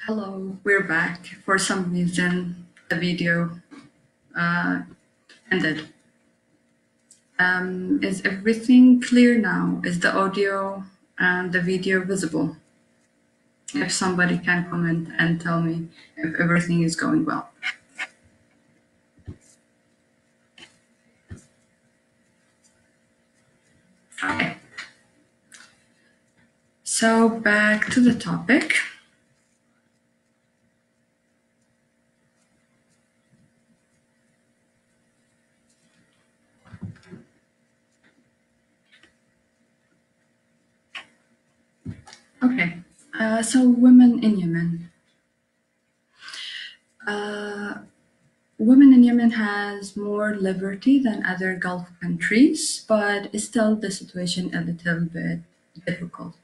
Hello, we're back. For some reason, the video uh, ended. Is everything clear now? Is the audio and the video visible? If somebody can comment and tell me if everything is going well. Okay. So back to the topic. Okay, so women in Yemen. Women in Yemen has more liberty than other Gulf countries, but still the situation a little bit difficult.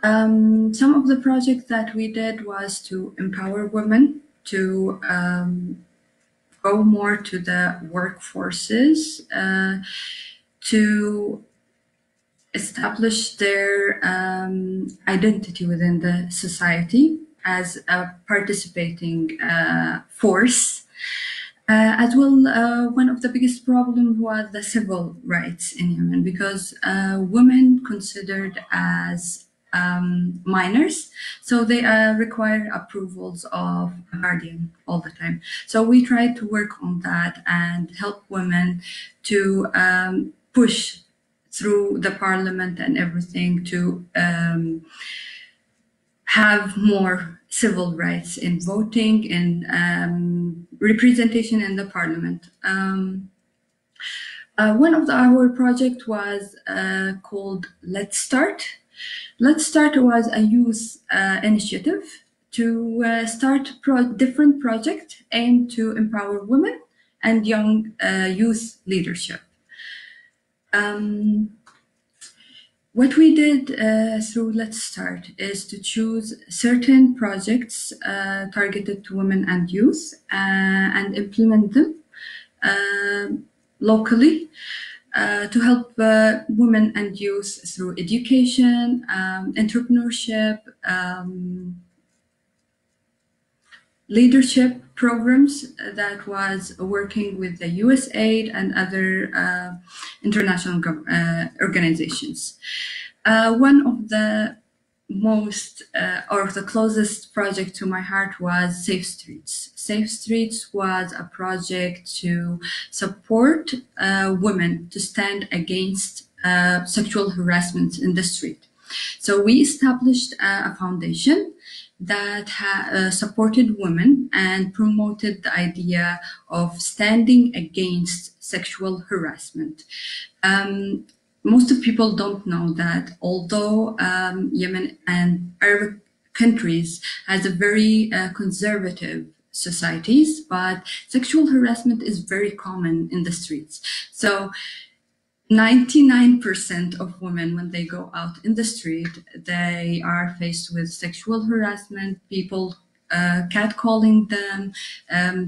Some of the projects that we did was to empower women to go more to the workforces, to establish their identity within the society as a participating force. As well, one of the biggest problems was the civil rights in Yemen because women considered as minors, so they require approvals of a guardian all the time. So we tried to work on that and help women to push through the parliament and everything to have more civil rights in voting and representation in the parliament. One of our project was called Let's Start. Let's Start was a youth initiative to start different projects aimed to empower women and young youth leadership. What we did through Let's Start is to choose certain projects targeted to women and youth and implement them locally to help women and youth through education, entrepreneurship, leadership programs that was working with the USAID and other international organizations. One of the most or the closest project to my heart was Safe Streets. Safe Streets was a project to support women to stand against sexual harassment in the street. So we established a foundation that supported women and promoted the idea of standing against sexual harassment. Most of people don't know that although Yemen and Arab countries has a very conservative societies, but sexual harassment is very common in the streets. So 99% of women, when they go out in the street, they are faced with sexual harassment, people catcalling them,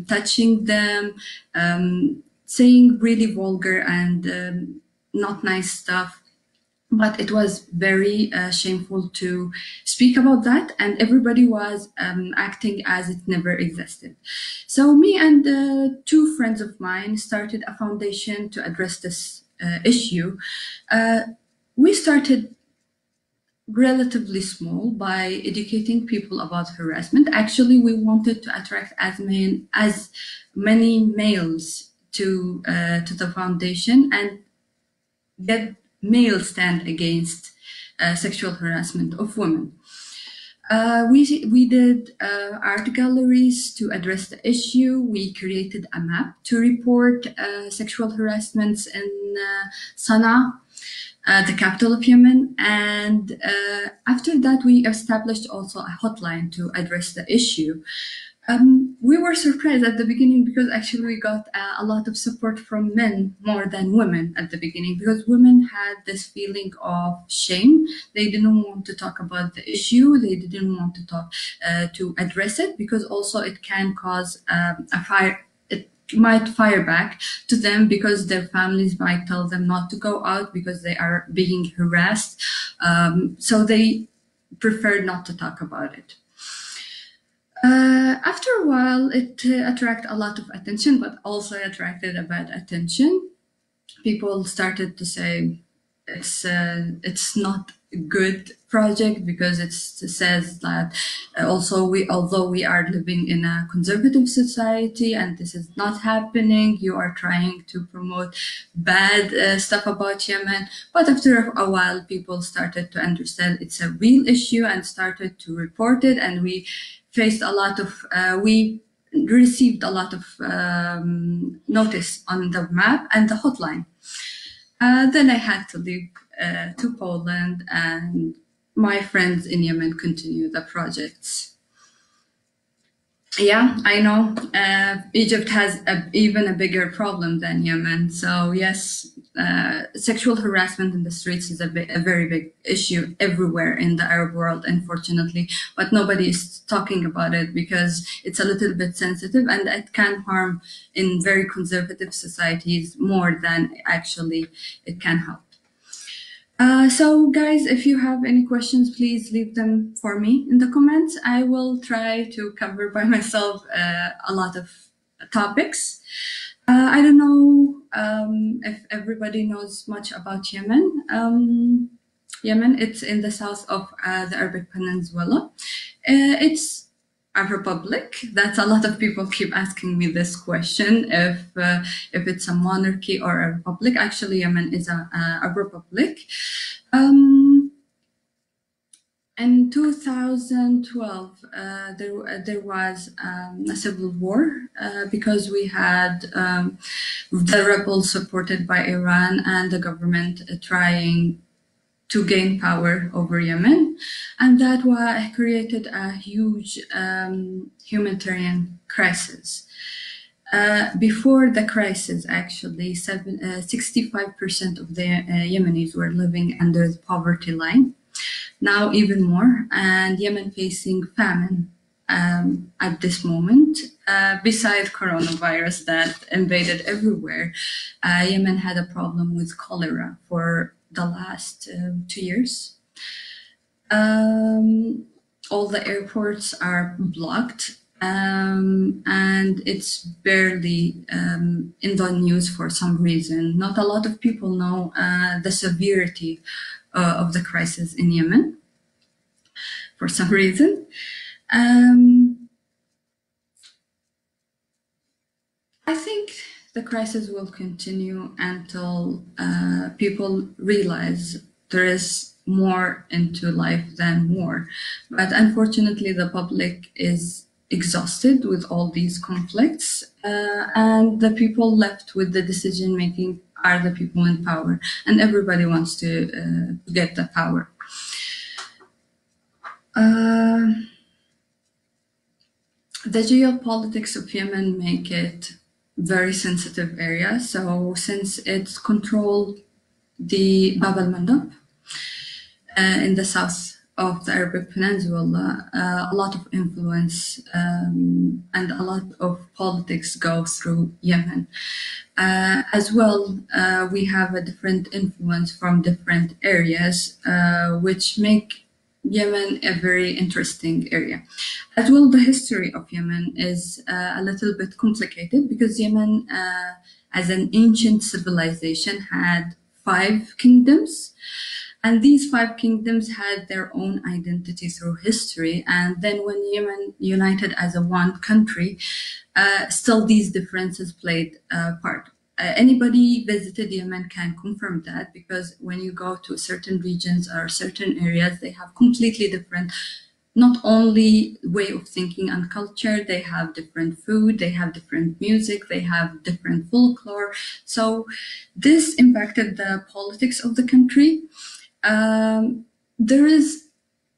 touching them, saying really vulgar and not nice stuff. But it was very shameful to speak about that, and everybody was acting as it never existed. So me and two friends of mine started a foundation to address this issue. We started relatively small by educating people about harassment. Actually, we wanted to attract as many males to the foundation and get male stand against sexual harassment of women. We did art galleries to address the issue. We created a map to report sexual harassments in Sana'a, the capital of Yemen. And after that, we established also a hotline to address the issue. We were surprised at the beginning because actually we got a lot of support from men more than women at the beginning, because women had this feeling of shame. They didn't want to talk about the issue. They didn't want to talk to address it because also it can cause a fire. It might fire back to them because their families might tell them not to go out because they are being harassed. So they preferred not to talk about it. After a while, it attracted a lot of attention, but also attracted a bad attention. People started to say it's not a good project because it says that also although we are living in a conservative society and this is not happening, you are trying to promote bad stuff about Yemen. But after a while, people started to understand it's a real issue and started to report it, and we faced a lot of we received a lot of notice on the map and the hotline. Then I had to leave to Poland, and my friends in Yemen continue the projects. Yeah, I know. Egypt has even a bigger problem than Yemen. So yes, sexual harassment in the streets is a very big issue everywhere in the Arab world, unfortunately. But nobody is talking about it because it's a little bit sensitive and it can harm in very conservative societies more than actually it can help. So guys, if you have any questions, please leave them for me in the comments. I will try to cover by myself a lot of topics. I don't know if everybody knows much about Yemen. Yemen, it's in the south of the Arabic Peninsula. It's a republic. That's a lot of people keep asking me this question, if it's a monarchy or a republic. Actually, Yemen is a republic. In 2012, there was a civil war because we had the rebels supported by Iran and the government trying to gain power over Yemen, and that created a huge humanitarian crisis. Before the crisis, actually, 65% of the Yemenis were living under the poverty line. Now even more, and Yemen facing famine at this moment. Besides coronavirus that invaded everywhere, Yemen had a problem with cholera for the last 2 years. All the airports are blocked, and it's barely in the news for some reason. Not a lot of people know the severity of the crisis in Yemen for some reason. I think the crisis will continue until people realize there is more into life than war. But unfortunately, the public is exhausted with all these conflicts, and the people left with the decision making are the people in power, and everybody wants to get the power. The geopolitics of Yemen make it very sensitive area. So since it's controlled the Bab al-Mandab in the south of the Arabic Peninsula, a lot of influence and a lot of politics go through Yemen. As well, we have a different influence from different areas, which make Yemen a very interesting area. As well, the history of Yemen is a little bit complicated because Yemen, as an ancient civilization, had 5 kingdoms. And these 5 kingdoms had their own identity through history. And then when Yemen united as a one country, still these differences played a part. Anybody visited Yemen can confirm that, because when you go to certain regions or certain areas, they have completely different, not only way of thinking and culture, they have different food, they have different music, they have different folklore. So this impacted the politics of the country. There is,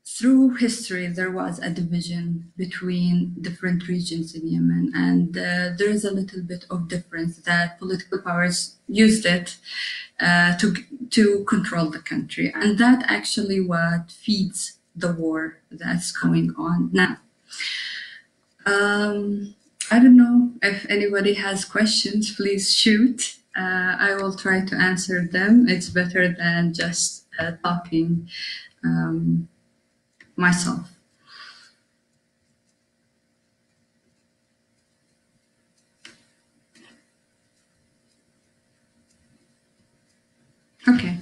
through history, there was a division between different regions in Yemen, and there is a little bit of difference that political powers used it to control the country. And that actually what feeds the war that's going on now. I don't know if anybody has questions, please shoot. I will try to answer them. It's better than just talking myself. Okay.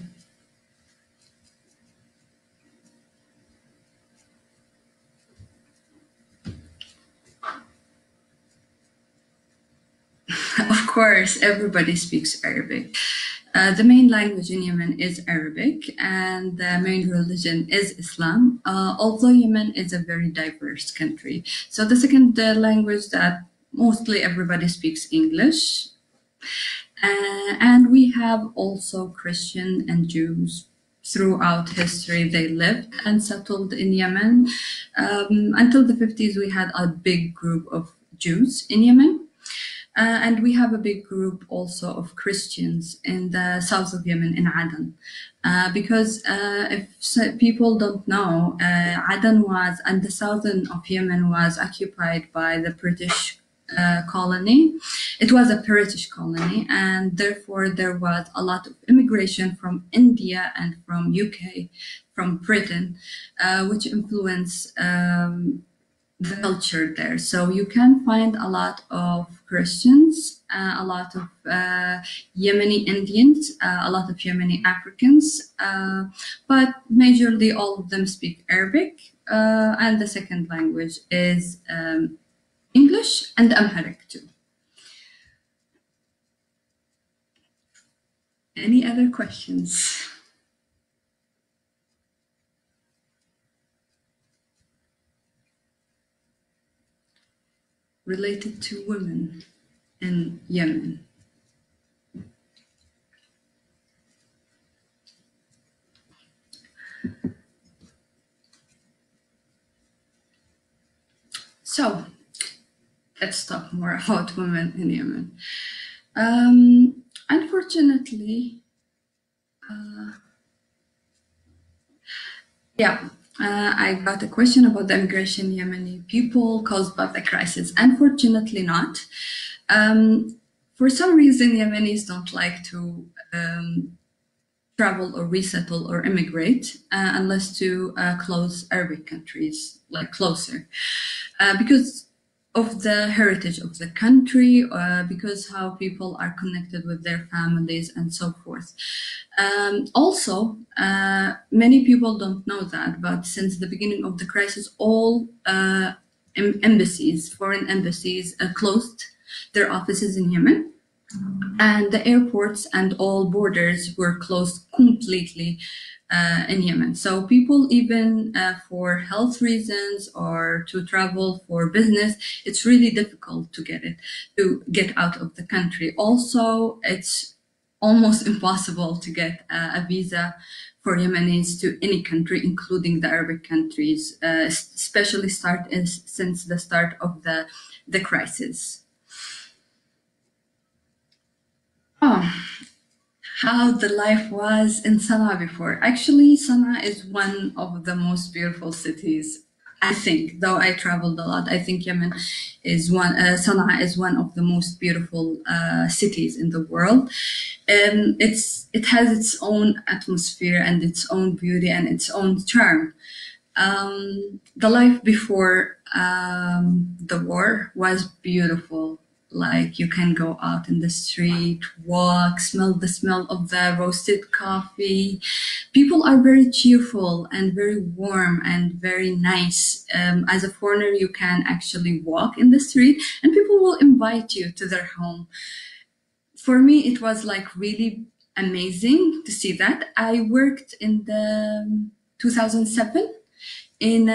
Of course, everybody speaks Arabic. The main language in Yemen is Arabic, and the main religion is Islam. Although Yemen is a very diverse country, so the second language that mostly everybody speaks English, and we have also Christian and Jews. Throughout history, they lived and settled in Yemen. Until the 50s, we had a big group of Jews in Yemen. And we have a big group also of Christians in the south of Yemen, in Aden. Because if people don't know, Aden was, and the southern of Yemen was occupied by the British colony. It was a British colony, and therefore there was a lot of immigration from India and from UK, from Britain, which influenced the culture there. So you can find a lot of Christians, a lot of Yemeni Indians, a lot of Yemeni Africans, but majorly all of them speak Arabic, and the second language is English and Amharic too. Any other questions? Related to women in Yemen. So let's talk more about women in Yemen. Unfortunately, I got a question about the immigration Yemeni people caused by the crisis. Unfortunately, not. For some reason, Yemenis don't like to travel or resettle or immigrate unless to close Arabic countries, like closer, because of the heritage of the country, because how people are connected with their families and so forth. Also, many people don't know that, but since the beginning of the crisis, all embassies, foreign embassies, closed their offices in Yemen, and the airports and all borders were closed completely in Yemen. So people, even for health reasons or to travel for business, it's really difficult to get out of the country. Also, it's almost impossible to get a visa for Yemenis to any country, including the Arabic countries, especially since the start of the crisis. Oh, how the life was in Sana'a before. Actually, Sana'a is one of the most beautiful cities. I think, though I traveled a lot, I think Yemen is Sana'a is one of the most beautiful cities in the world. It has its own atmosphere and its own beauty and its own charm. The life before the war was beautiful. Like you can go out in the street, walk, smell the smell of the roasted coffee. People are very cheerful and very warm and very nice. As a foreigner, you can actually walk in the street and people will invite you to their home. For me, it was like really amazing to see that. I worked in the 2007 in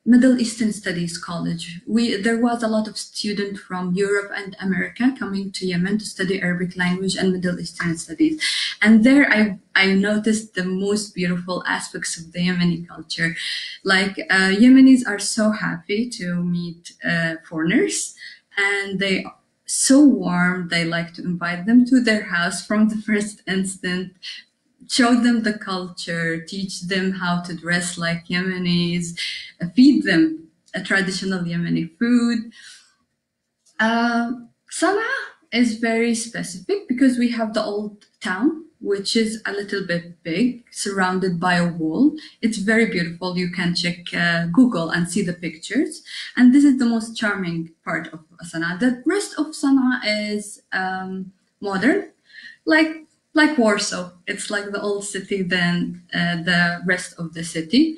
Middle Eastern Studies College. There was a lot of students from Europe and America coming to Yemen to study Arabic language and Middle Eastern studies. And there I noticed the most beautiful aspects of the Yemeni culture. Like Yemenis are so happy to meet foreigners, and they so warm. They like to invite them to their house from the first instant, show them the culture, teach them how to dress like Yemenis, feed them a traditional Yemeni food. Sana'a is very specific because we have the old town, which is a little bit big, surrounded by a wall. It's very beautiful. You can check Google and see the pictures. And this is the most charming part of Sana'a. The rest of Sana'a is modern, like like Warsaw. It's like the old city than the rest of the city.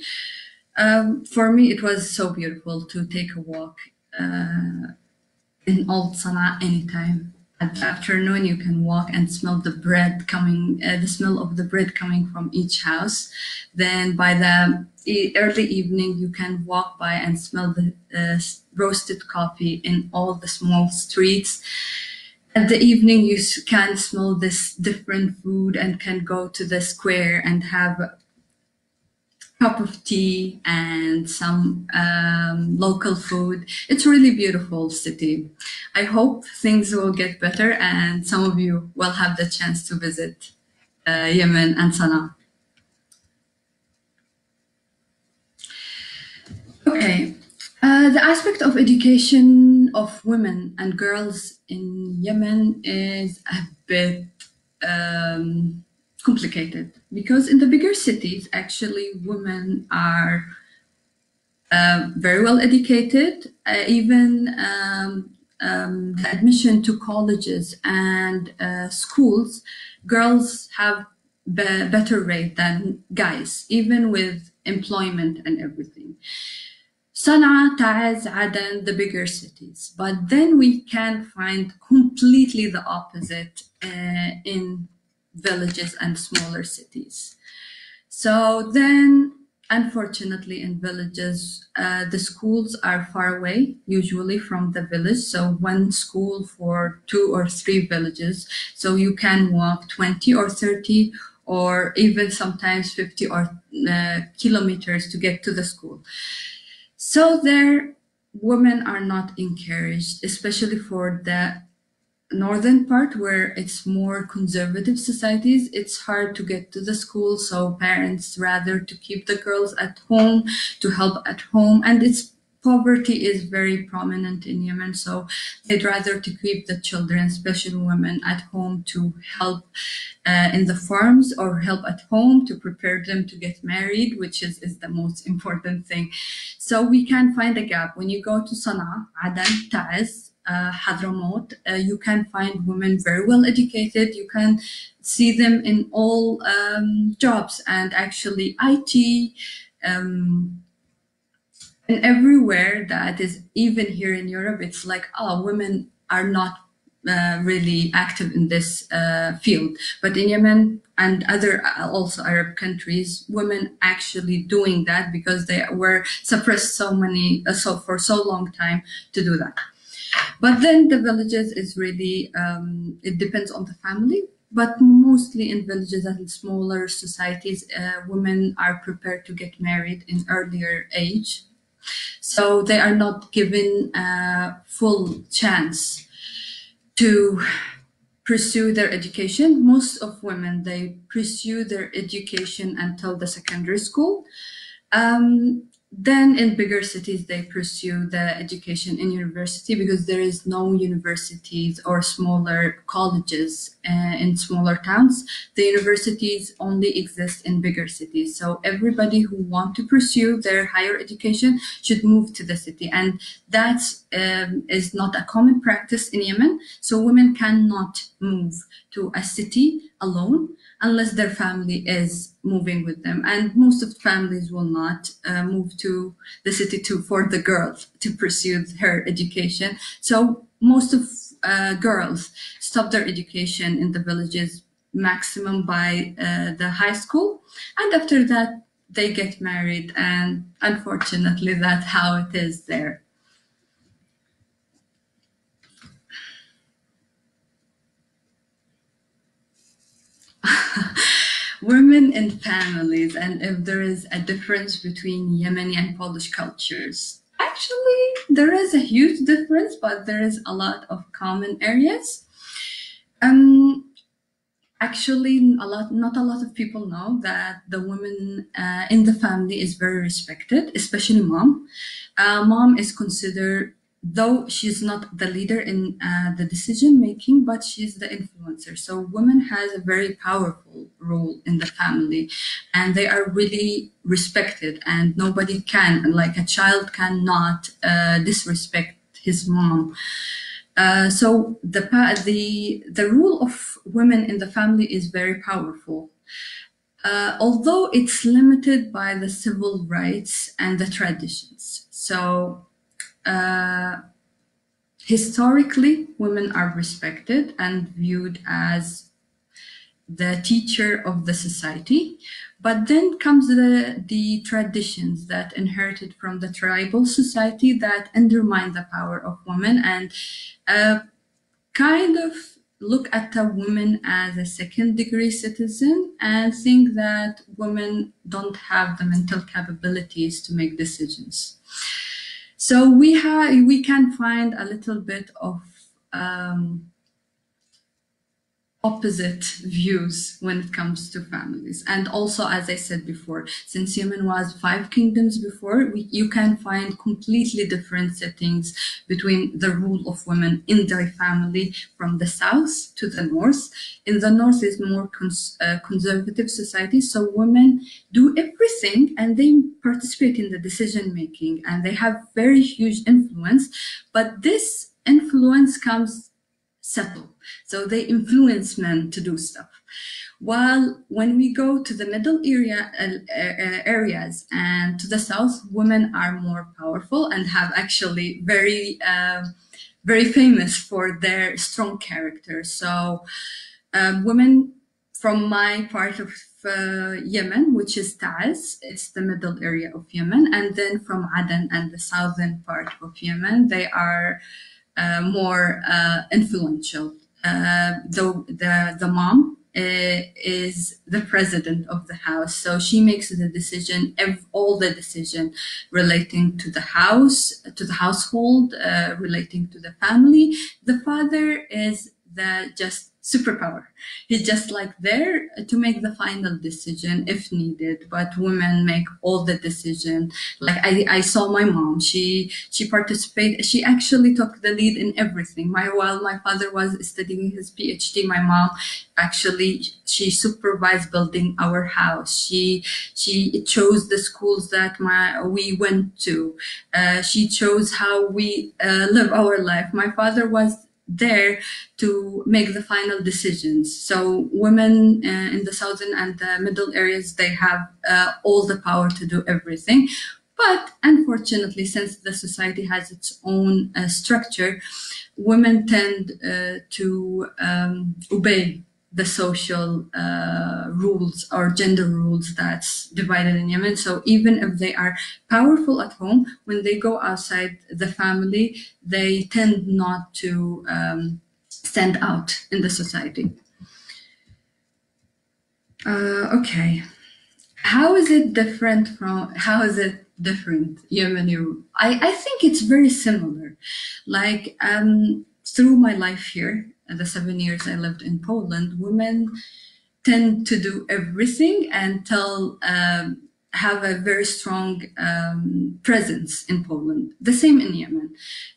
For me, it was so beautiful to take a walk in Old Sana'a anytime. At the afternoon, you can walk and smell the bread coming, the smell of the bread coming from each house. Then by the early evening, you can walk by and smell the roasted coffee in all the small streets. At the evening, you can smell this different food and can go to the square and have a cup of tea and some local food. It's really beautiful city. I hope things will get better and some of you will have the chance to visit Yemen and Sana'a. Okay. The aspect of education of women and girls in Yemen is a bit complicated because in the bigger cities, actually, women are very well educated. Even the admission to colleges and schools, girls have better rate than guys, even with employment and everything. Sana'a, Taiz, Aden, the bigger cities. But then we can find completely the opposite in villages and smaller cities. So then, unfortunately, in villages, the schools are far away, usually from the village. So one school for 2 or 3 villages. So you can walk 20 or 30 or even sometimes 50 or kilometers to get to the school. So there, women are not encouraged, especially for the northern part where it's more conservative societies. It's hard to get to the school, so parents rather to keep the girls at home, to help at home, and it's poverty is very prominent in Yemen, so they'd rather to keep the children, especially women, at home to help in the farms or help at home to prepare them to get married, which is the most important thing. So we can find a gap. When you go to Sana'a, Aden, Taiz, Hadramaut, you can find women very well educated. You can see them in all jobs and actually IT, and everywhere that is, even here in Europe, it's like, oh, women are not really active in this field. But in Yemen and other also Arab countries, women actually doing that because they were suppressed for so long time to do that. But then the villages is really, it depends on the family. But mostly in villages and smaller societies, women are prepared to get married in earlier age. So they are not given a full chance to pursue their education. Most of women, they pursue their education until the secondary school. Then in bigger cities, they pursue the education in university because there is no universities or smaller colleges in smaller towns. The universities only exist in bigger cities. So everybody who want to pursue their higher education should move to the city. And that is not a common practice in Yemen. So women cannot move to a city alone unless their family is moving with them. And most of the families will not move to the city for the girl to pursue her education. So most of girls stop their education in the villages maximum by the high school. And after that, they get married. And unfortunately, that's how it is there. Women in families, and if there is a difference between Yemeni and Polish cultures. Actually, there is a huge difference, but there is a lot of common areas. Actually, not a lot of people know that the woman in the family is very respected, especially mom. Mom is considered, though she's not the leader in the decision making, but she's the influencer. So women has a very powerful role in the family, and they are really respected. And nobody can, like a child, cannot disrespect his mom. So the rule of women in the family is very powerful, although it's limited by the civil rights and the traditions. So historically, women are respected and viewed as the teacher of the society. But then comes the traditions that inherited from the tribal society that undermine the power of women and kind of look at a woman as a second degree citizen and think that women don't have the mental capabilities to make decisions. So we can find a little bit of opposite views when it comes to families. And also, as I said before, since Yemen was 5 kingdoms before, you can find completely different settings between the rule of women in their family from the south to the north. In the north is more conservative society, so women do everything and they participate in the decision making and they have very huge influence, but this influence comes subtle. So they influence men to do stuff. While when we go to the middle areas and to the south, women are more powerful and have actually very famous for their strong character. So women from my part of Yemen, which is Taiz, it's the middle area of Yemen, and then from Aden and the southern part of Yemen, they are more influential. The mom is the president of the house, so she makes the decision, all the decision relating to the house, to the household, relating to the family. The father is the just superpower. He's just like there to make the final decision if needed, but women make all the decision. Like I saw my mom, she participated, she actually took the lead in everything. While my father was studying his PhD, my mom actually, she supervised building our house. She chose the schools that we went to. She chose how we live our life. My father was there to make the final decisions. So women in the southern and the middle areas, they have all the power to do everything. But unfortunately, since the society has its own structure, women tend to obey the social rules or gender rules that's divided in Yemen. So even if they are powerful at home, when they go outside the family, they tend not to stand out in the society. Okay. How is it different, Yemen? I think it's very similar. Like through my life here, the 7 years I lived in Poland, women tend to do everything and have a very strong presence in Poland. The same in Yemen,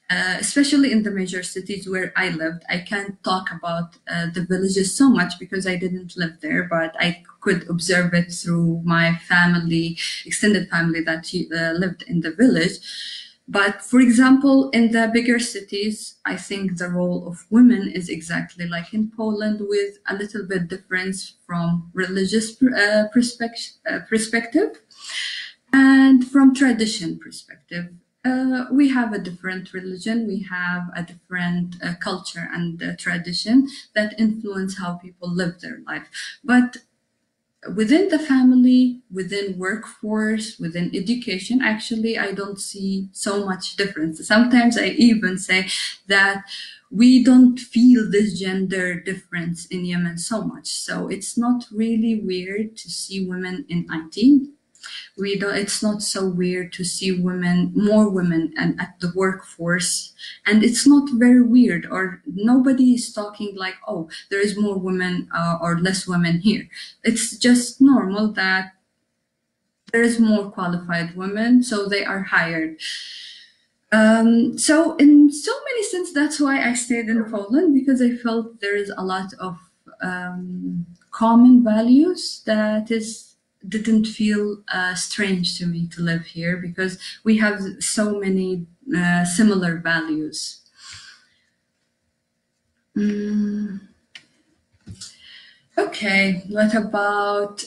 especially in the major cities where I lived. I can't talk about the villages so much because I didn't live there, but I could observe it through my family, extended family that lived in the village. But for example, in the bigger cities, I think the role of women is exactly like in Poland, with a little bit difference from religious perspective and from tradition perspective. We have a different religion, we have a different culture and tradition that influence how people live their life. But within the family, within workforce, within education, actually, I don't see so much difference. Sometimes I even say that we don't feel this gender difference in Yemen so much. So it's not really weird to see women in IT. It's not so weird to see more women and at the workforce. And it's not very weird, or nobody is talking like, oh, there is more women or less women here. It's just normal that there is more qualified women, so they are hired. So in so many sense, that's why I stayed in Poland, because I felt there is a lot of common values that didn't feel strange to me to live here, because we have so many similar values. Okay, what about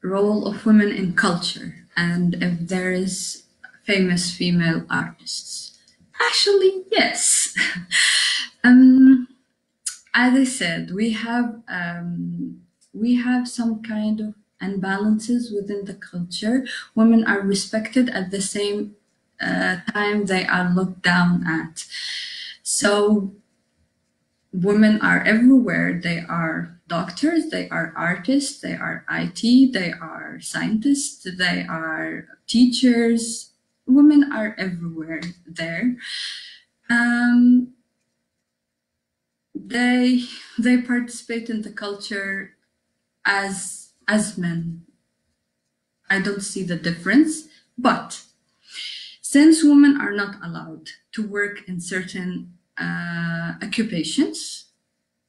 role of women in culture and if there is famous female artists? Actually, yes. um, as I said, we have some kind of imbalances within the culture. Women are respected at the same time they are looked down at. So women are everywhere. They are doctors, they are artists, they are IT, they are scientists, they are teachers. Women are everywhere there. Um, they they participate in the culture as men. I don't see the difference, but since women are not allowed to work in certain occupations,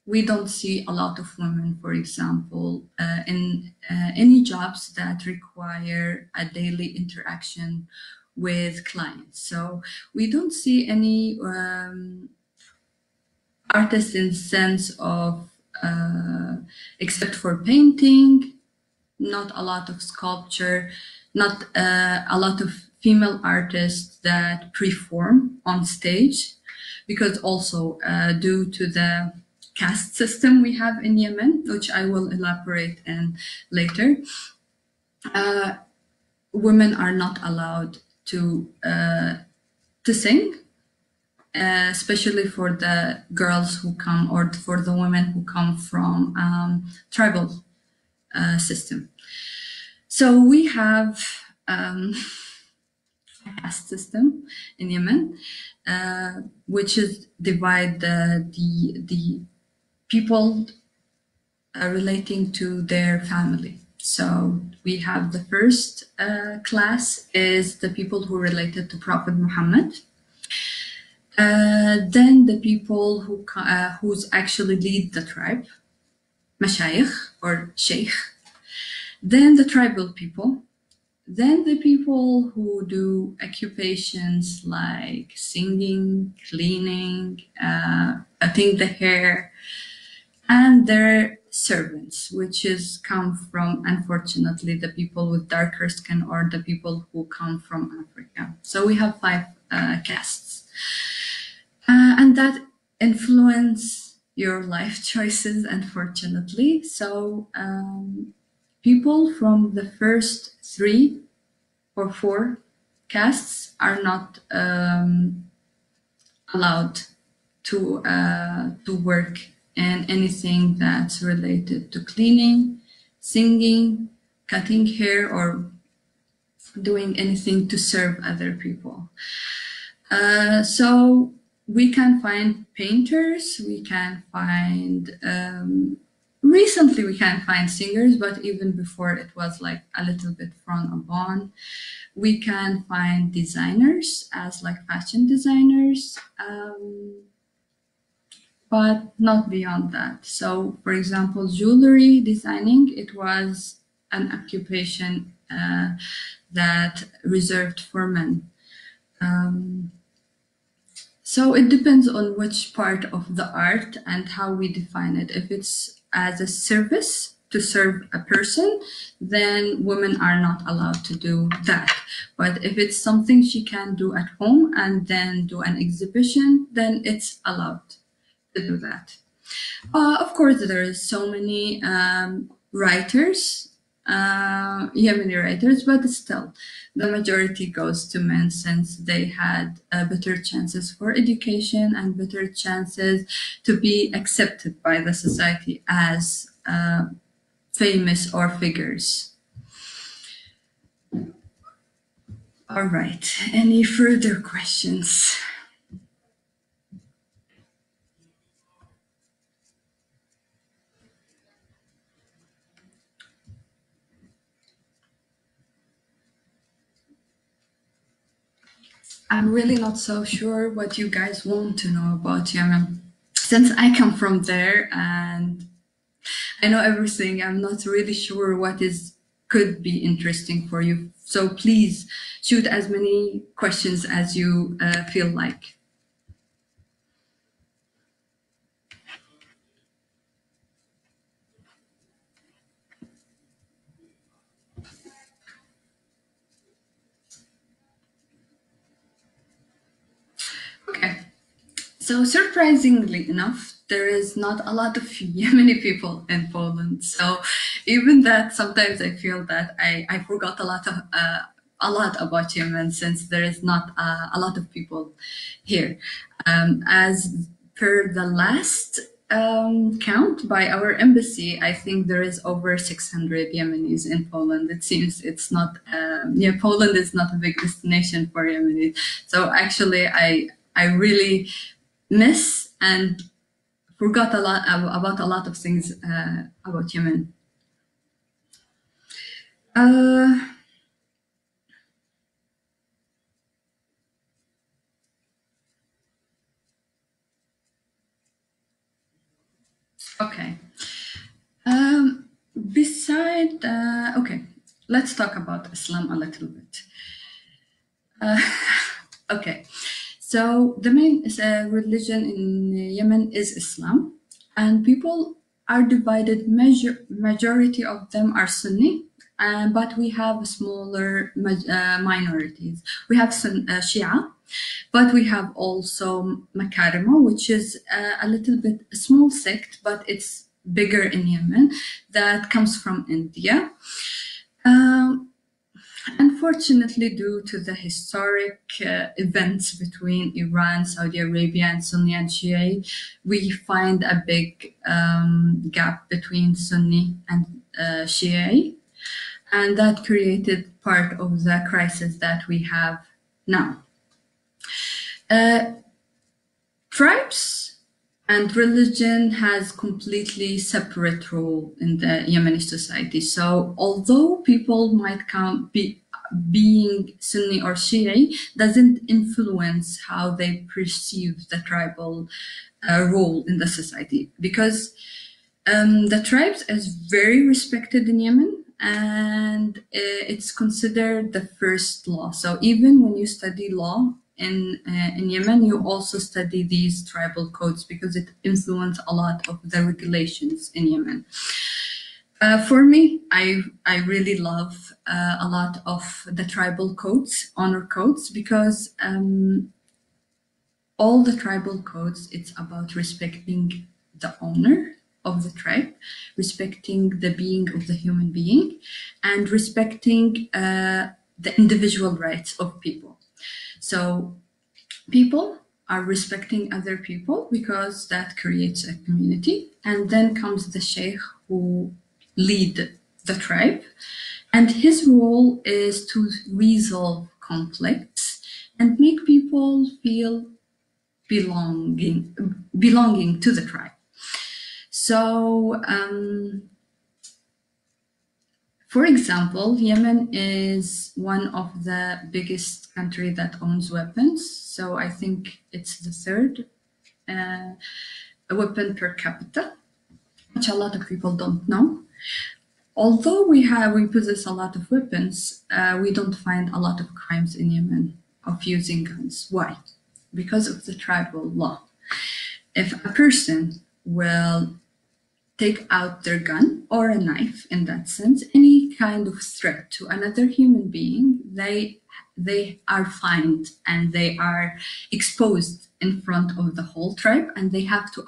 we don't see a lot of women, for example, in any jobs that require a daily interaction with clients. So we don't see any artists in the sense of, except for painting, not a lot of sculpture, not a lot of female artists that perform on stage, because also due to the caste system we have in Yemen, which I will elaborate in later, women are not allowed to sing, especially for the girls who come or for the women who come from tribal system. So we have a caste system in Yemen, which is divide the people relating to their family. So we have the first class is the people who related to Prophet Muhammad. Then the people who's actually lead the tribe, mashayikh or sheikh. Then the tribal people. Then the people who do occupations like singing, cleaning, cutting the hair, and their servants, which is come from, unfortunately, the people with darker skin or the people who come from Africa. So we have 5 castes. And that influence your life choices, unfortunately. So people from the first 3 or 4 castes are not allowed to work in anything that's related to cleaning, singing, cutting hair, or doing anything to serve other people. So we can find painters, we can find recently we can find singers, but even before it was like a little bit frowned upon. We can find designers as like fashion designers, but not beyond that. So for example, jewelry designing, it was an occupation that reserved for men. So it depends on which part of the art and how we define it. If it's as a service to serve a person, then women are not allowed to do that. But if it's something she can do at home and then do an exhibition, then it's allowed to do that. Of course, there is so many writers, Yemeni writers, but still, the majority goes to men since they had better chances for education and better chances to be accepted by the society as famous or figures. All right, any further questions? I'm really not so sure what you guys want to know about Yemen. Since I come from there and I know everything, I'm not really sure what could be interesting for you. So please shoot as many questions as you feel like. So surprisingly enough, there is not a lot of Yemeni people in Poland. So even that, sometimes I feel that I forgot a lot about Yemen since there is not a lot of people here. As per the last count by our embassy, I think there is over 600 Yemenis in Poland. It seems it's not, yeah, Poland is not a big destination for Yemenis. So actually, I really miss and forgot a lot about a lot of things about Yemen. Uh, okay. Beside, okay, let's talk about Islam a little bit. Okay, so the main religion in Yemen is Islam, and people are divided. Majority of them are Sunni, but we have smaller minorities. We have Shia, but we have also Makarima, which is a little bit a small sect, but it's bigger in Yemen, that comes from India. Um, Unfortunately, due to the historic events between Iran, Saudi Arabia, and Sunni and Shia, we find a big gap between Sunni and Shia, and that created part of the crisis that we have now. Tribes and religion has completely separate role in the Yemeni society. So although people might being Sunni or Shia doesn't influence how they perceive the tribal role in the society, because the tribes is very respected in Yemen, and it's considered the first law. So even when you study law in Yemen, you also study these tribal codes because it influences a lot of the regulations in Yemen. For me, I really love a lot of the tribal codes, honor codes, because all the tribal codes, it's about respecting the owner of the tribe, respecting the being of the human being, and respecting the individual rights of people. So people are respecting other people because that creates a community. And then comes the sheikh who lead the tribe. And his role is to resolve conflicts and make people feel belonging to the tribe. So, for example, Yemen is one of the biggest country that owns weapons. So I think it's the third weapon per capita, which a lot of people don't know. Although we possess a lot of weapons, we don't find a lot of crimes in Yemen of using guns. Why? Because of the tribal law. If a person will take out their gun or a knife, in that sense, any kind of threat to another human being, they are fined and they are exposed in front of the whole tribe, and they have to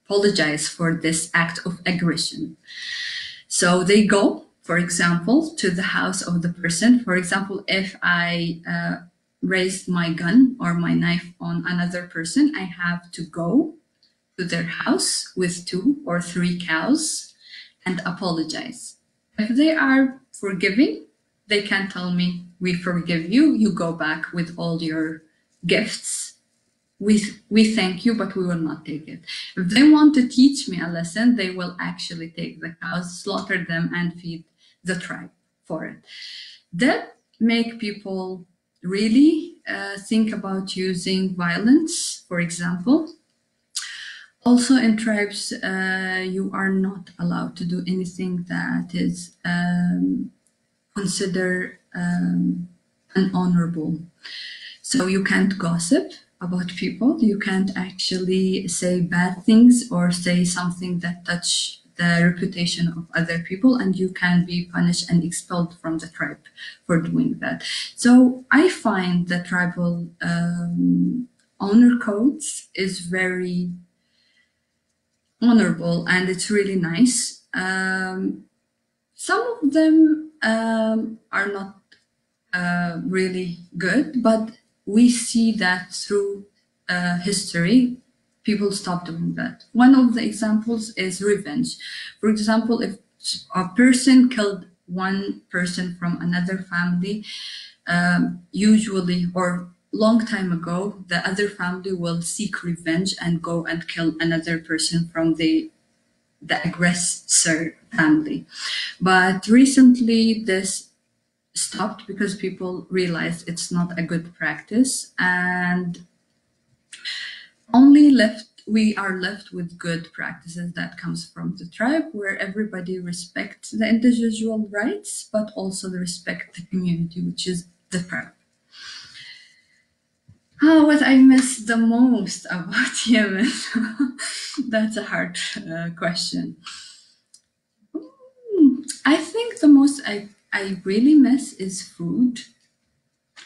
apologize for this act of aggression. So they go, for example, to the house of the person. For example, if I raised my gun or my knife on another person, I have to go to their house with 2 or 3 cows and apologize. If they are forgiving, they can tell me, we forgive you, you go back with all your gifts. We thank you, but we will not take it. If they want to teach me a lesson, they will actually take the cows, slaughter them, and feed the tribe for it. That make people really think about using violence, for example. Also in tribes, you are not allowed to do anything that is considered unhonorable. So you can't gossip about people. You can't actually say bad things or say something that touch the reputation of other people, and you can be punished and expelled from the tribe for doing that. So I find the tribal honor codes is very honorable and it's really nice. Some of them are not really good, but we see that through history, people stop doing that. One of the examples is revenge. For example, if a person killed one person from another family, usually or long time ago, the other family will seek revenge and go and kill another person from the aggressor family. But recently, this stopped because people realized it's not a good practice, and only we are left with good practices that comes from the tribe, where everybody respects the individual rights, but also they respect the community, which is the tribe. What I miss the most about Yemen? That's a hard question. I think the most I really miss is food.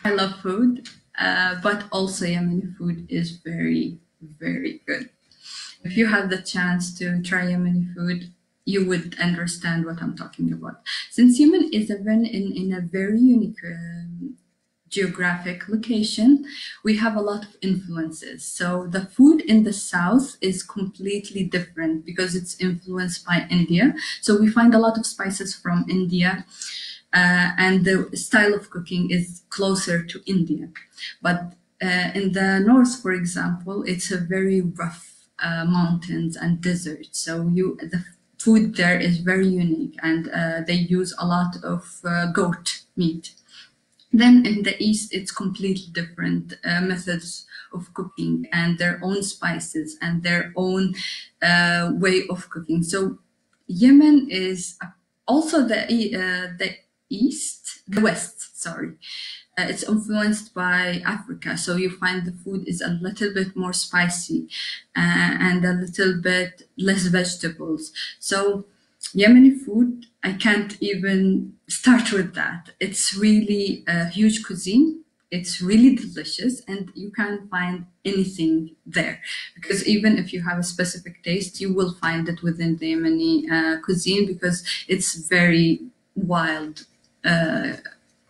I love food, but also Yemeni food is very, very good. If you have the chance to try Yemeni food, you would understand what I'm talking about. Since Yemen is in a very unique geographic location, we have a lot of influences. So the food in the south is completely different because it's influenced by India. So we find a lot of spices from India, and the style of cooking is closer to India. But in the north, for example, it's a very rough mountains and deserts. So the food there is very unique, and they use a lot of goat meat. Then in the east, it's completely different methods of cooking and their own spices and their own way of cooking. So Yemen is also the west, sorry. It's influenced by Africa. So you find the food is a little bit more spicy and a little bit less vegetables. So Yemeni food, I can't even start with that. It's really a huge cuisine. It's really delicious, and you can't find anything there. Because even if you have a specific taste, you will find it within the Yemeni cuisine, because it's very wild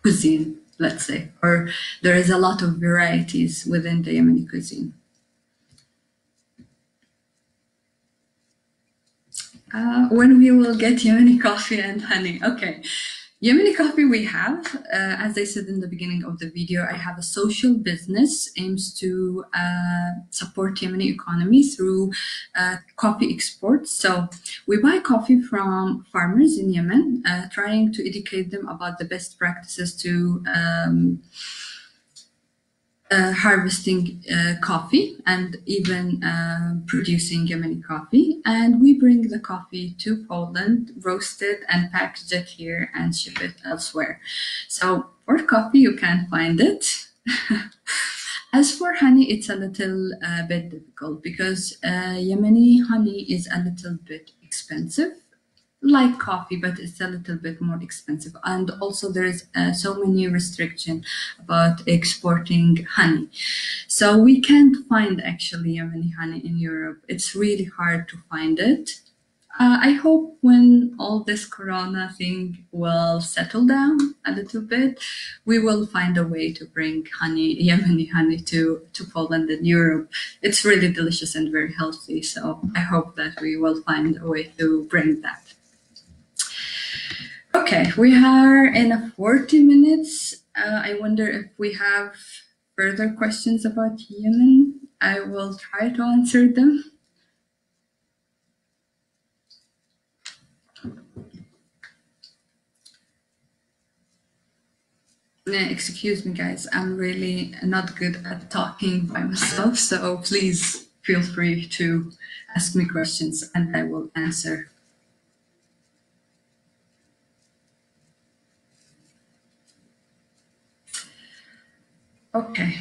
cuisine, let's say, or there is a lot of varieties within the Yemeni cuisine. When we will get Yemeni coffee and honey. Okay. Yemeni coffee we have, as I said in the beginning of the video, I have a social business aims to support Yemeni economy through coffee exports. So we buy coffee from farmers in Yemen, trying to educate them about the best practices to harvesting coffee and even producing Yemeni coffee. And we bring the coffee to Poland, roast it and package it here and ship it elsewhere. So for coffee, you can find it. As for honey, it's a little bit difficult because Yemeni honey is a little bit expensive, like coffee, but it's a little bit more expensive. And also there's so many restrictions about exporting honey. So we can't find actually Yemeni honey in Europe. It's really hard to find it. I hope when all this Corona thing will settle down a little bit, we will find a way to bring honey, Yemeni honey to Poland and Europe. It's really delicious and very healthy. So I hope that we will find a way to bring that. Okay, we are in 40 minutes. I wonder if we have further questions about Yemen. I will try to answer them. Excuse me, guys. I'm really not good at talking by myself, so please feel free to ask me questions and I will answer. Okay.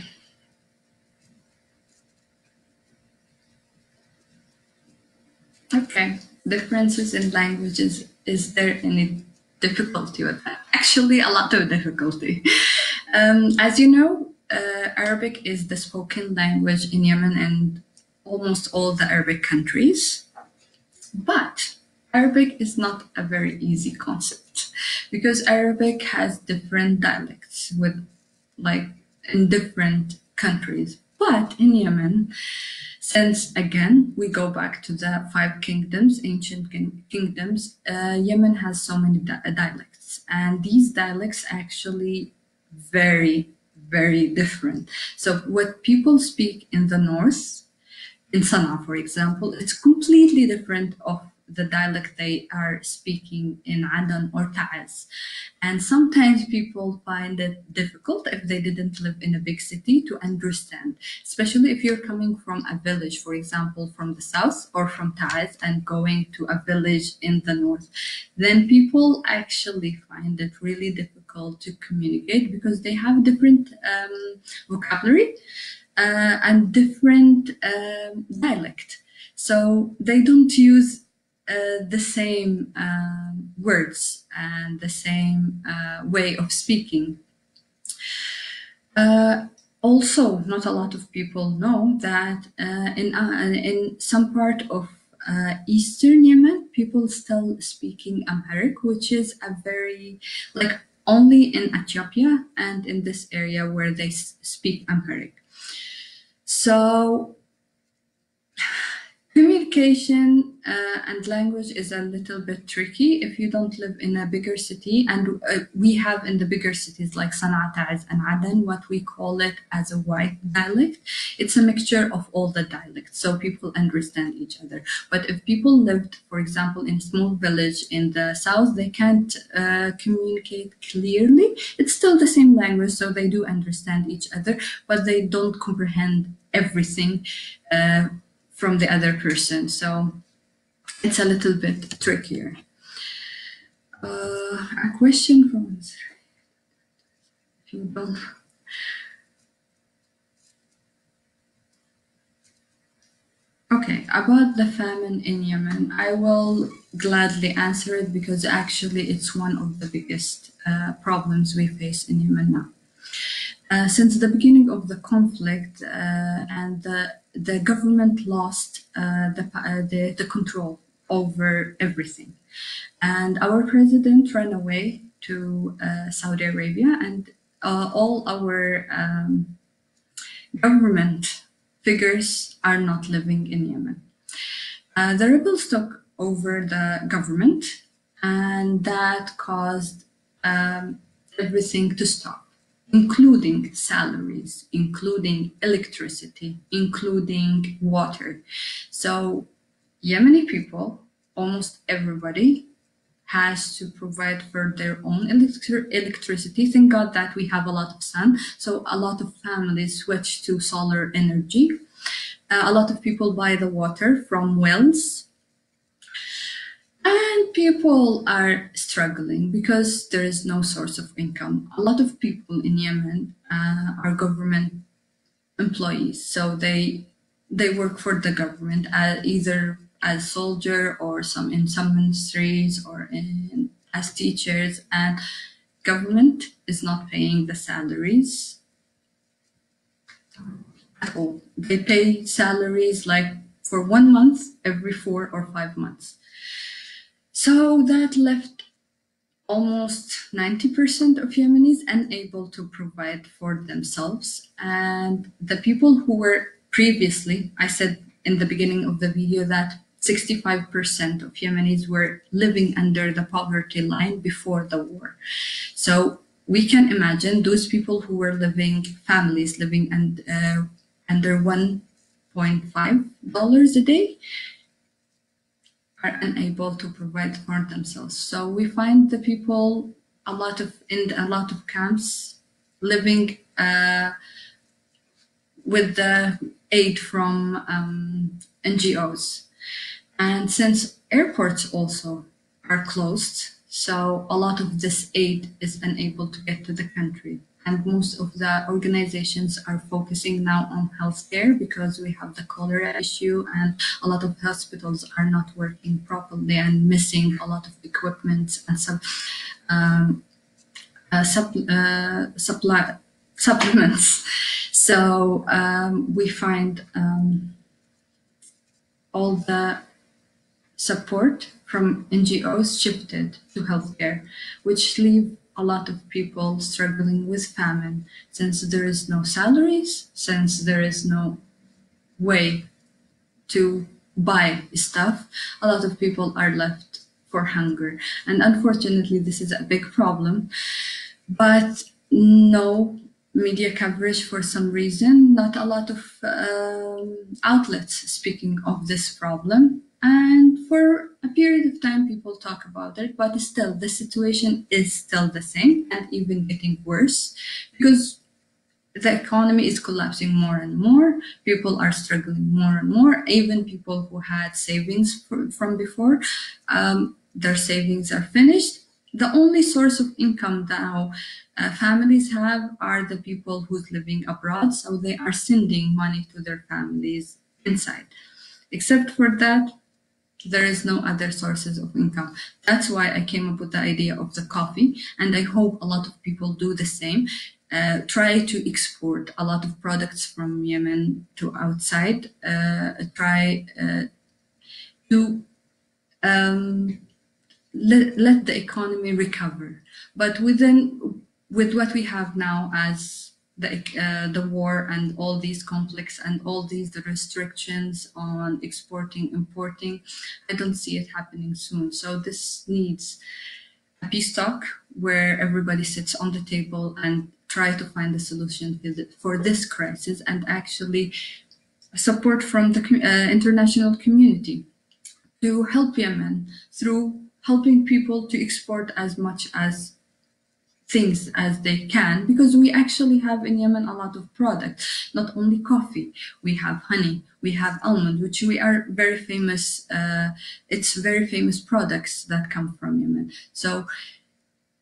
Okay. Differences in languages. Is there any difficulty with that? Actually, a lot of difficulty. As you know, Arabic is the spoken language in Yemen and almost all the Arabic countries. But Arabic is not a very easy concept because Arabic has different dialects with like in different countries. But in Yemen, since again we go back to the five kingdoms, ancient kingdoms, Yemen has so many dialects, and these dialects actually very, very different. So what people speak in the north, in Sana'a, for example, it's completely different of the dialect they are speaking in Adan or Ta'az. And sometimes people find it difficult if they didn't live in a big city to understand, especially if you're coming from a village, for example, from the south or from Ta'az and going to a village in the north. Then people actually find it really difficult to communicate because they have different vocabulary and different dialect. So they don't use the same words and the same way of speaking. Also, not a lot of people know that in some part of Eastern Yemen, people still speaking Amharic, which is a very, like only in Ethiopia and in this area where they speak Amharic. So communication and language is a little bit tricky if you don't live in a bigger city. And we have in the bigger cities like Sana'a, Ta'az, and Aden, what we call it as a white dialect. It's a mixture of all the dialects, so people understand each other. But if people lived, for example, in a small village in the south, they can't communicate clearly. It's still the same language, so they do understand each other, but they don't comprehend everything from the other person. So it's a little bit trickier. A question from if you don't. Okay, about the famine in Yemen, I will gladly answer it because actually it's one of the biggest problems we face in Yemen now. Since the beginning of the conflict and the government lost the control over everything. And our president ran away to Saudi Arabia, and all our government figures are not living in Yemen. The rebels took over the government, and that caused everything to stop, including salaries, including electricity, including water. So Yemeni people, almost everybody, has to provide for their own electricity. Thank God that we have a lot of sun, so a lot of families switch to solar energy. A lot of people buy the water from wells. And people are struggling because there is no source of income. A lot of people in Yemen are government employees, so they work for the government either as soldier or in some ministries or as teachers, and government is not paying the salaries at all. They pay salaries like for 1 month every 4 or 5 months. So that left almost 90% of Yemenis unable to provide for themselves. And the people who were previously, I said in the beginning of the video that 65% of Yemenis were living under the poverty line before the war. So we can imagine those people who were families living under $1.5 a day are unable to provide for themselves. So we find the people in a lot of camps living with the aid from NGOs. And since airports also are closed, so a lot of this aid is unable to get to the country. And most of the organizations are focusing now on healthcare because we have the cholera issue, and a lot of hospitals are not working properly and missing a lot of supplements. So we find all the support from NGOs shifted to healthcare, which leave a lot of people struggling with famine since there is no salaries, since there is no way to buy stuff. A lot of people are left for hunger. And unfortunately, this is a big problem. But no media coverage for some reason, not a lot of outlets speaking of this problem. And for a period of time, people talk about it, but still, the situation is still the same and even getting worse because the economy is collapsing more and more. People are struggling more and more. Even people who had savings from before, their savings are finished. The only source of income now families have are the people who's living abroad, so they are sending money to their families inside. Except for that, there is no other sources of income. That's why I came up with the idea of the coffee, and I hope a lot of people do the same. Try to export a lot of products from Yemen to outside. Try to let the economy recover. But with what we have now as the war and all these conflicts and all these restrictions on exporting, importing, I don't see it happening soon. So this needs a peace talk where everybody sits on the table and try to find a solution for this crisis, and actually support from the international community to help Yemen through helping people to export as much as things as they can, because we actually have in Yemen a lot of products, not only coffee. We have honey, we have almond, which we are very famous. It's very famous products that come from Yemen. So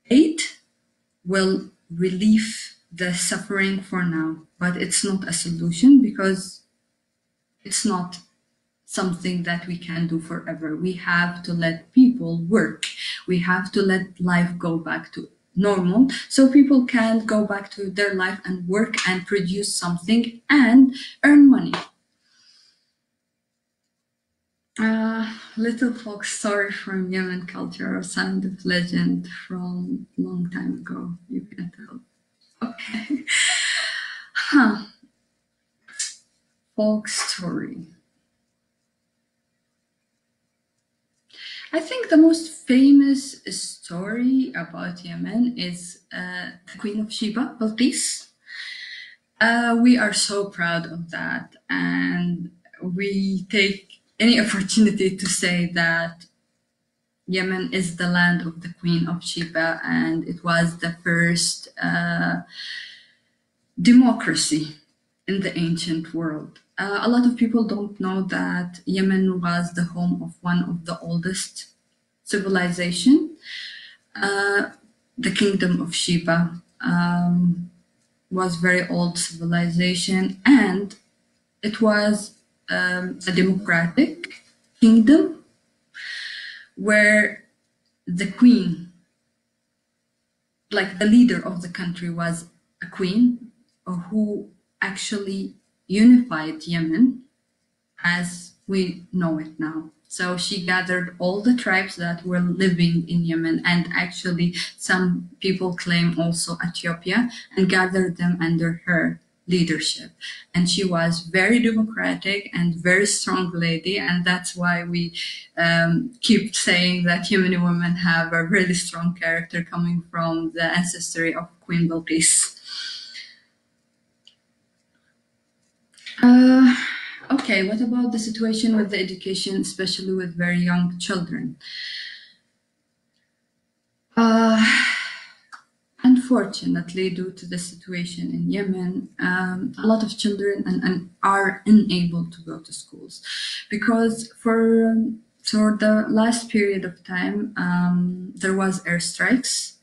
aid will relieve the suffering for now, but it's not a solution because it's not something that we can do forever. We have to let people work. We have to let life go back to normal so people can go back to their life and work and produce something and earn money. Little folk story from Yemen culture or sound of legend from long time ago, you can tell. Okay. Folk story. I think the most famous story about Yemen is the Queen of Sheba, Balqis. We are so proud of that, and we take any opportunity to say that Yemen is the land of the Queen of Sheba, and it was the first democracy in the ancient world. A lot of people don't know that Yemen was the home of one of the oldest civilization. The Kingdom of Sheba was very old civilization, and it was a democratic kingdom where the queen, like the leader of the country, was a queen who actually unified Yemen as we know it now. So she gathered all the tribes that were living in Yemen, and actually some people claim also Ethiopia, and gathered them under her leadership. And she was very democratic and very strong lady, and that's why we keep saying that Yemeni women have a really strong character coming from the ancestry of Queen Balqis. Okay, what about the situation with the education, especially with very young children? Unfortunately, due to the situation in Yemen, a lot of children are unable to go to schools because for the last period of time, there was airstrikes,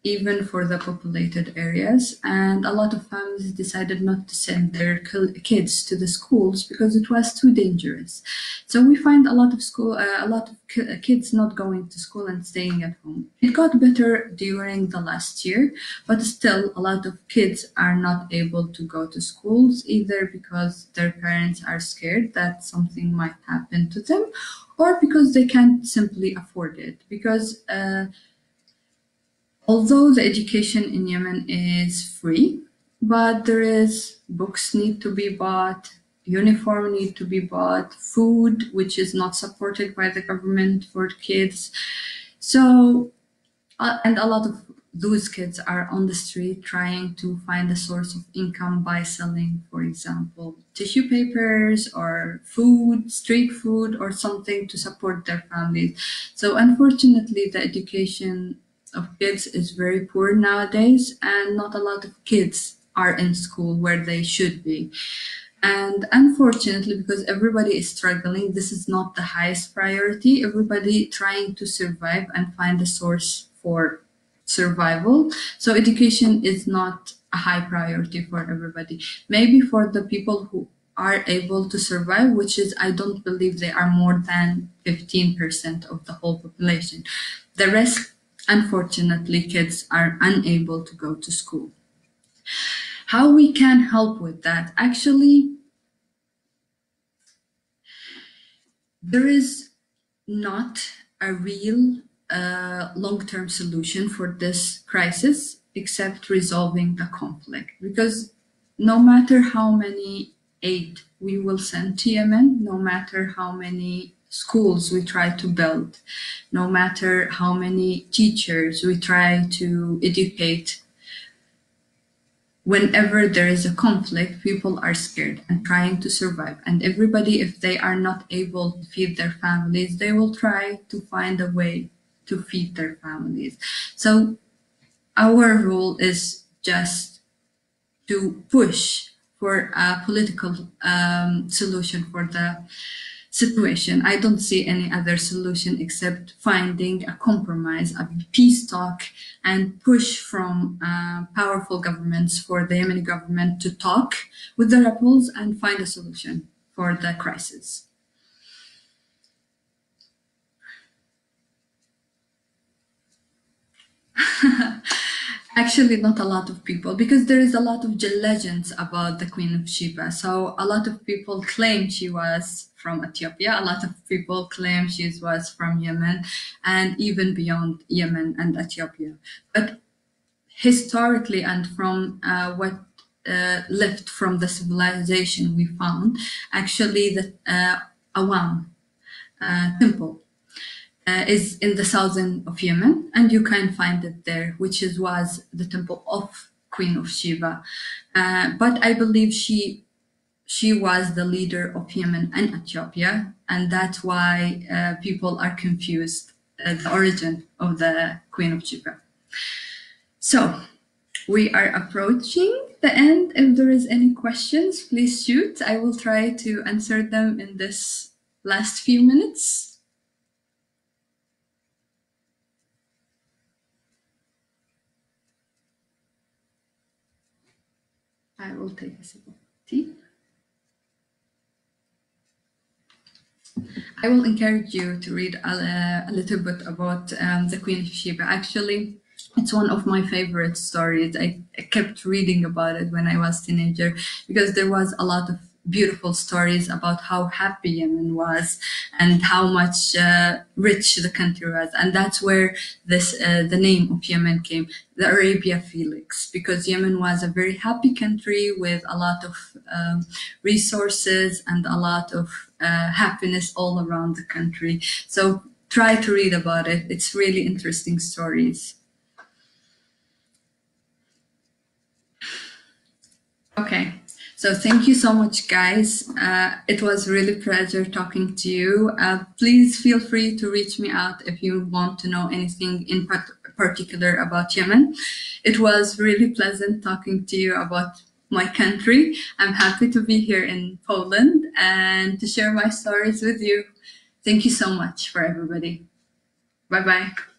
even for the populated areas, and a lot of families decided not to send their kids to the schools because it was too dangerous. So So we find a lot of kids not going to school and staying at home. It got better during the last year, but still a lot of kids are not able to go to schools, either because their parents are scared that something might happen to them, or because they can't simply afford it. Because although the education in Yemen is free, but there is books need to be bought, uniform need to be bought, food which is not supported by the government for kids. So, and a lot of those kids are on the street trying to find a source of income by selling, for example, tissue papers or food, street food, or something to support their families. So unfortunately, the education of kids is very poor nowadays, and not a lot of kids are in school where they should be. And unfortunately, because everybody is struggling, this is not the highest priority. Everybody trying to survive and find a source for survival. So education is not a high priority for everybody. Maybe for the people who are able to survive, which is, I don't believe they are more than 15% of the whole population. The rest, unfortunately, kids are unable to go to school. How we can help with that? Actually, there is not a real long-term solution for this crisis except resolving the conflict. Because no matter how many aid we will send to Yemen, no matter how many schools we try to build, no matter how many teachers we try to educate, whenever there is a conflict, people are scared and trying to survive. And everybody, if they are not able to feed their families, they will try to find a way to feed their families. So our role is just to push for a political solution for the situation. I don't see any other solution except finding a compromise, a peace talk, and push from powerful governments for the Yemeni government to talk with the rebels and find a solution for the crisis. Actually, not a lot of people, because there is a lot of legends about the Queen of Sheba. So a lot of people claim she was from Ethiopia. A lot of people claim she was from Yemen, and even beyond Yemen and Ethiopia. But historically, and from what left from the civilization we found, actually the Awam temple is in the southern of Yemen, and you can find it there, which was the temple of Queen of Sheba. But I believe she was the leader of Yemen and Ethiopia, and that's why people are confused the origin of the Queen of Sheba. So we are approaching the end. If there is any questions, please shoot. I will try to answer them in this last few minutes. I will take a sip of tea. I will encourage you to read a little bit about the Queen of Sheba. Actually, it's one of my favorite stories. I kept reading about it when I was a teenager because there was a lot of beautiful stories about how happy Yemen was and how much rich the country was. And that's where the name of Yemen came, the Arabia Felix, because Yemen was a very happy country with a lot of resources and a lot of happiness all around the country. So try to read about it. It's really interesting stories. Okay. So thank you so much, guys. It was really a pleasure talking to you. Please feel free to reach me out if you want to know anything in particular about Yemen. It was really pleasant talking to you about my country. I'm happy to be here in Poland and to share my stories with you. Thank you so much for everybody. Bye-bye.